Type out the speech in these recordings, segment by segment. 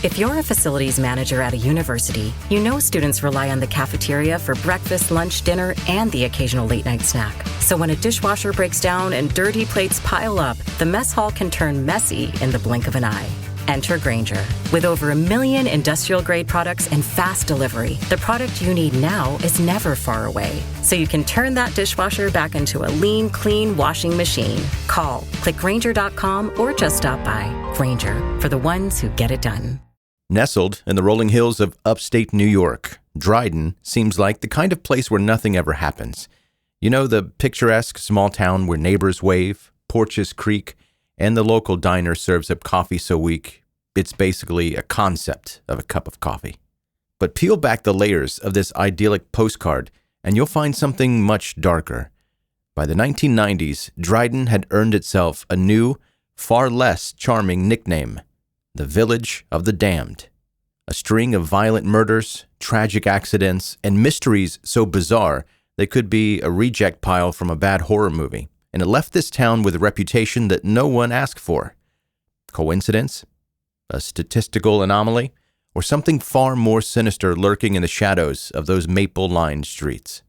If you're a facilities manager at a university, you know students rely on the cafeteria for breakfast, lunch, dinner, and the occasional late-night snack. So when a dishwasher breaks down and dirty plates pile up, the mess hall can turn messy in the blink of an eye. Enter Grainger. With over 1 million industrial-grade products and fast delivery, the product you need now is never far away. So you can turn that dishwasher back into a lean, clean washing machine. Call, click Grainger.com, or just stop by. Grainger, for the ones who get it done. Nestled in the rolling hills of upstate New York, Dryden seems like the kind of place where nothing ever happens. You know, the picturesque small town where neighbors wave, porches creak, and the local diner serves up coffee so weak, it's basically a concept of a cup of coffee. But peel back the layers of this idyllic postcard, and you'll find something much darker. By the 1990s, Dryden had earned itself a new, far less charming nickname: the Village of the Damned. A string of violent murders, tragic accidents, and mysteries so bizarre they could be a reject pile from a bad horror movie, and it left this town with a reputation that no one asked for. Coincidence? A statistical anomaly? Or something far more sinister lurking in the shadows of those maple-lined streets?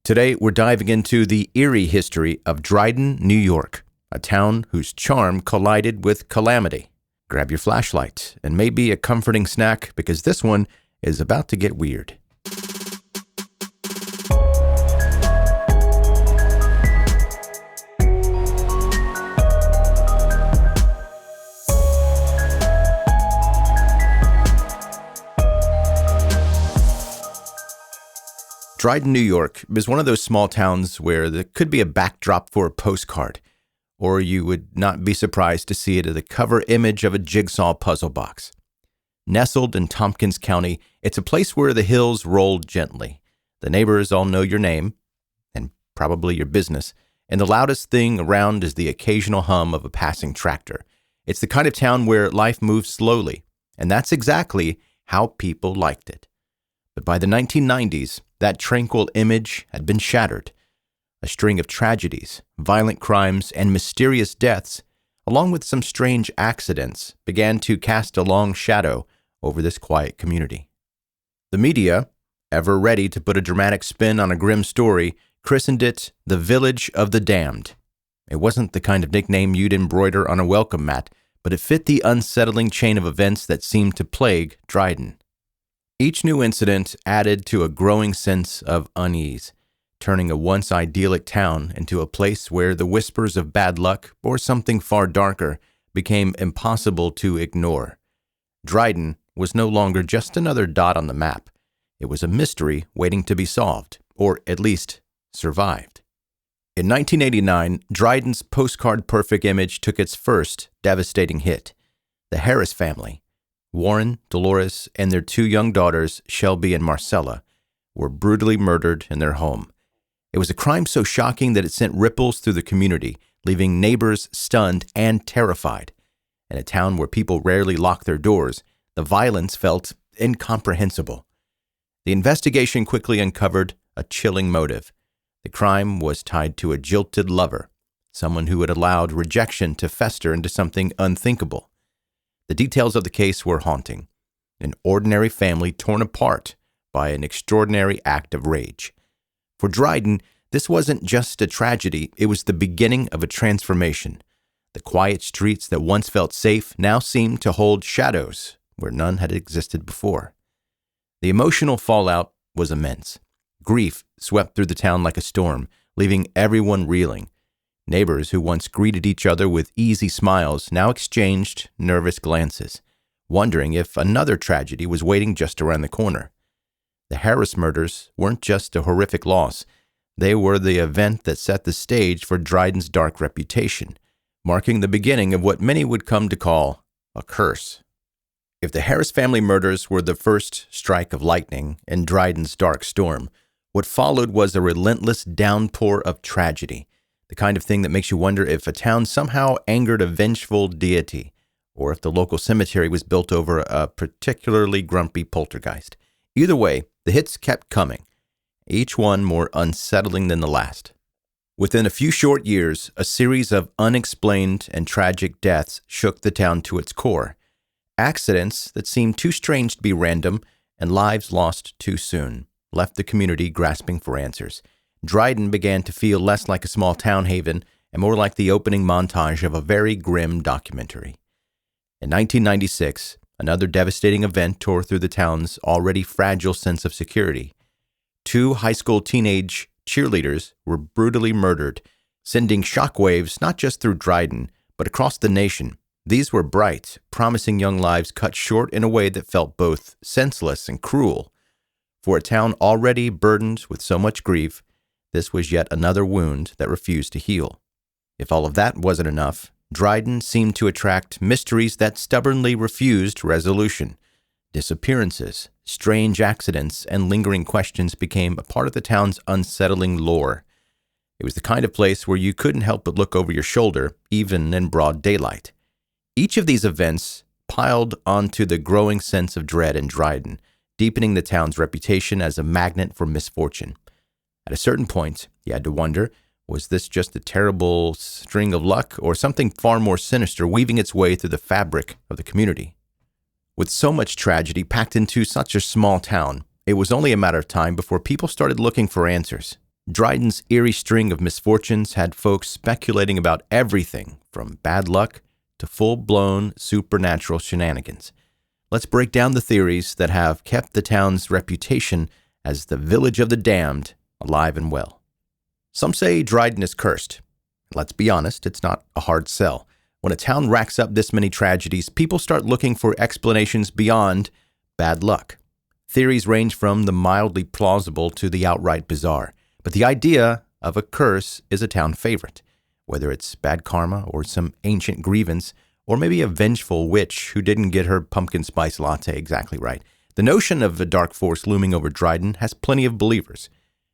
Today, we're diving into the eerie history of Dryden, New York, a town whose charm collided with calamity. Grab your flashlight and maybe a comforting snack, because this one is about to get weird. Dryden, New York is one of those small towns where there could be a backdrop for a postcard, or you would not be surprised to see it as the cover image of a jigsaw puzzle box. Nestled in Tompkins County, it's a place where the hills roll gently. The neighbors all know your name, and probably your business, and the loudest thing around is the occasional hum of a passing tractor. It's the kind of town where life moves slowly, and that's exactly how people liked it. But by the 1990s, that tranquil image had been shattered. A string of tragedies, violent crimes, and mysterious deaths, along with some strange accidents, began to cast a long shadow over this quiet community. The media, ever ready to put a dramatic spin on a grim story, christened it the Village of the Damned. It wasn't the kind of nickname you'd embroider on a welcome mat, but it fit the unsettling chain of events that seemed to plague Dryden. Each new incident added to a growing sense of unease, turning a once idyllic town into a place where the whispers of bad luck or something far darker became impossible to ignore. Dryden was no longer just another dot on the map. It was a mystery waiting to be solved, or at least survived. In 1989, Dryden's postcard-perfect image took its first devastating hit. The Harris family, Warren, Dolores, and their 2 young daughters, Shelby and Marcella, were brutally murdered in their home. It was a crime so shocking that it sent ripples through the community, leaving neighbors stunned and terrified. In a town where people rarely lock their doors, the violence felt incomprehensible. The investigation quickly uncovered a chilling motive. The crime was tied to a jilted lover, someone who had allowed rejection to fester into something unthinkable. The details of the case were haunting. An ordinary family torn apart by an extraordinary act of rage. For Dryden, this wasn't just a tragedy, it was the beginning of a transformation. The quiet streets that once felt safe now seemed to hold shadows where none had existed before. The emotional fallout was immense. Grief swept through the town like a storm, leaving everyone reeling. Neighbors who once greeted each other with easy smiles now exchanged nervous glances, wondering if another tragedy was waiting just around the corner. The Harris murders weren't just a horrific loss. They were the event that set the stage for Dryden's dark reputation, marking the beginning of what many would come to call a curse. If the Harris family murders were the first strike of lightning in Dryden's dark storm, what followed was a relentless downpour of tragedy, the kind of thing that makes you wonder if a town somehow angered a vengeful deity, or if the local cemetery was built over a particularly grumpy poltergeist. Either way, the hits kept coming, each one more unsettling than the last. Within a few short years, a series of unexplained and tragic deaths shook the town to its core. Accidents that seemed too strange to be random and lives lost too soon left the community grasping for answers. Dryden began to feel less like a small town haven and more like the opening montage of a very grim documentary. In 1996, another devastating event tore through the town's already fragile sense of security. 2 high school teenage cheerleaders were brutally murdered, sending shockwaves not just through Dryden, but across the nation. These were bright, promising young lives cut short in a way that felt both senseless and cruel. For a town already burdened with so much grief, this was yet another wound that refused to heal. If all of that wasn't enough, Dryden seemed to attract mysteries that stubbornly refused resolution. Disappearances, strange accidents, and lingering questions became a part of the town's unsettling lore. It was the kind of place where you couldn't help but look over your shoulder, even in broad daylight. Each of these events piled onto the growing sense of dread in Dryden, deepening the town's reputation as a magnet for misfortune. At a certain point, you had to wonder, was this just a terrible string of luck or something far more sinister weaving its way through the fabric of the community? With so much tragedy packed into such a small town, it was only a matter of time before people started looking for answers. Dryden's eerie string of misfortunes had folks speculating about everything from bad luck to full-blown supernatural shenanigans. Let's break down the theories that have kept the town's reputation as the village of the damned alive and well. Some say Dryden is cursed. Let's be honest, it's not a hard sell. When a town racks up this many tragedies, people start looking for explanations beyond bad luck. Theories range from the mildly plausible to the outright bizarre. But the idea of a curse is a town favorite, whether it's bad karma or some ancient grievance, or maybe a vengeful witch who didn't get her pumpkin spice latte exactly right. The notion of a dark force looming over Dryden has plenty of believers.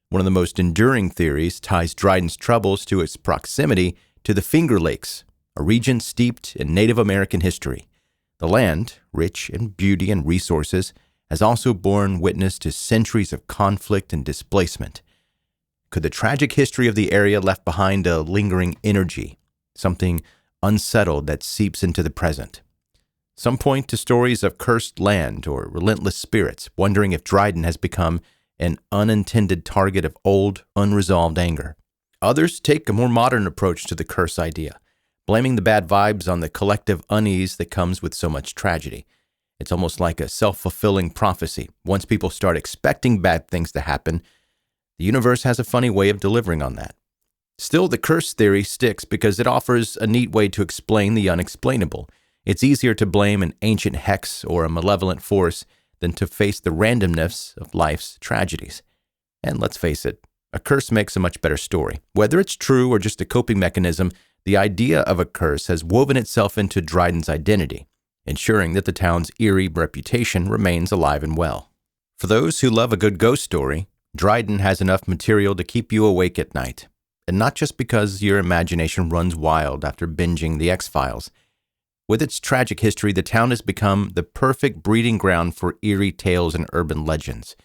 One of the most enduring theories ties Dryden's troubles to its proximity to the Finger Lakes, a region steeped in Native American history. The land, rich in beauty and resources, has also borne witness to centuries of conflict and displacement. Could the tragic history of the area left behind a lingering energy, something unsettled that seeps into the present? Some point to stories of cursed land or relentless spirits, wondering if Dryden has become an unintended target of old, unresolved anger. Others take a more modern approach to the curse idea, blaming the bad vibes on the collective unease that comes with so much tragedy. It's almost like a self-fulfilling prophecy. Once people start expecting bad things to happen, the universe has a funny way of delivering on that. Still, the curse theory sticks because it offers a neat way to explain the unexplainable. It's easier to blame an ancient hex or a malevolent force than to face the randomness of life's tragedies. And let's face it, a curse makes a much better story. Whether it's true or just a coping mechanism, the idea of a curse has woven itself into Dryden's identity, ensuring that the town's eerie reputation remains alive and well. For those who love a good ghost story, Dryden has enough material to keep you awake at night. And not just because your imagination runs wild after binging The X-Files. With its tragic history, the town has become the perfect breeding ground for eerie tales and urban legends.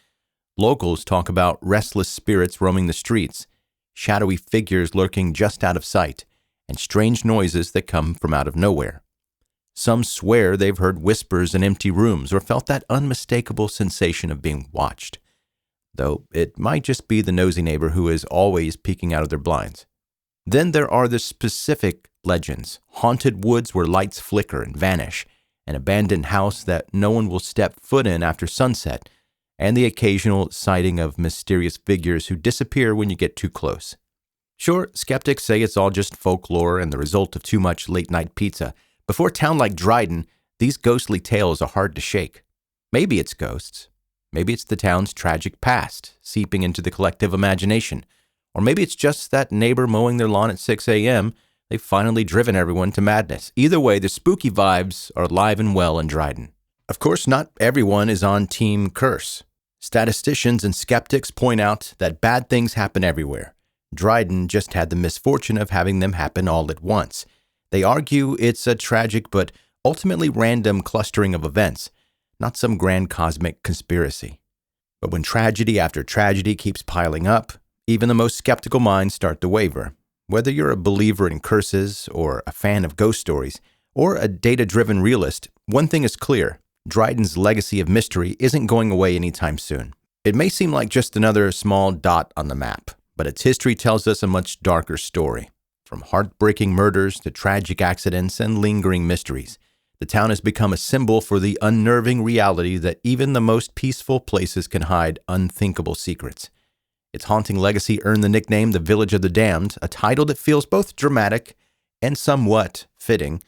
Locals talk about restless spirits roaming the streets, shadowy figures lurking just out of sight, and strange noises that come from out of nowhere. Some swear they've heard whispers in empty rooms or felt that unmistakable sensation of being watched, though it might just be the nosy neighbor who is always peeking out of their blinds. Then there are the specific legends, haunted woods where lights flicker and vanish, an abandoned house that no one will step foot in after sunset, and the occasional sighting of mysterious figures who disappear when you get too close. Sure, skeptics say it's all just folklore and the result of too much late-night pizza, but for a town like Dryden, these ghostly tales are hard to shake. Maybe it's ghosts. Maybe it's the town's tragic past seeping into the collective imagination. Or maybe it's just that neighbor mowing their lawn at 6 a.m. They've finally driven everyone to madness. Either way, the spooky vibes are alive and well in Dryden. Of course, not everyone is on Team Curse. Statisticians and skeptics point out that bad things happen everywhere. Dryden just had the misfortune of having them happen all at once. They argue it's a tragic but ultimately random clustering of events, not some grand cosmic conspiracy. But when tragedy after tragedy keeps piling up, even the most skeptical minds start to waver. Whether you're a believer in curses or a fan of ghost stories, or a data-driven realist, one thing is clear. Dryden's legacy of mystery isn't going away anytime soon. It may seem like just another small dot on the map, but its history tells us a much darker story. From heartbreaking murders to tragic accidents and lingering mysteries, the town has become a symbol for the unnerving reality that even the most peaceful places can hide unthinkable secrets. Its haunting legacy earned the nickname the Village of the Damned, a title that feels both dramatic and somewhat fitting.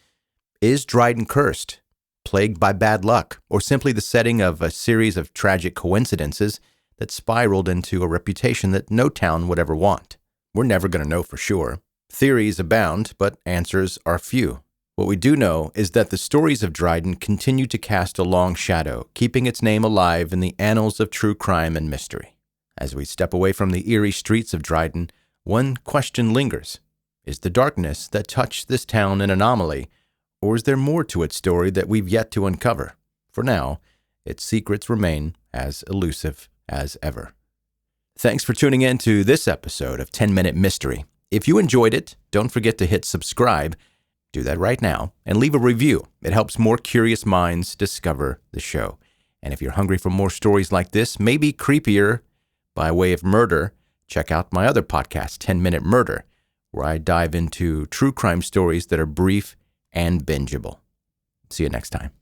Is Dryden cursed, plagued by bad luck, or simply the setting of a series of tragic coincidences that spiraled into a reputation that no town would ever want? We're never going to know for sure. Theories abound, but answers are few. What we do know is that the stories of Dryden continue to cast a long shadow, keeping its name alive in the annals of true crime and mystery. As we step away from the eerie streets of Dryden, one question lingers. Is the darkness that touched this town an anomaly, or is there more to its story that we've yet to uncover? For now, its secrets remain as elusive as ever. Thanks for tuning in to this episode of 10-Minute Mystery. If you enjoyed it, don't forget to hit subscribe. Do that right now and leave a review. It helps more curious minds discover the show. And if you're hungry for more stories like this, maybe creepier by way of murder, check out my other podcast, 10-Minute Murder, where I dive into true crime stories that are brief and bingeable. See you next time.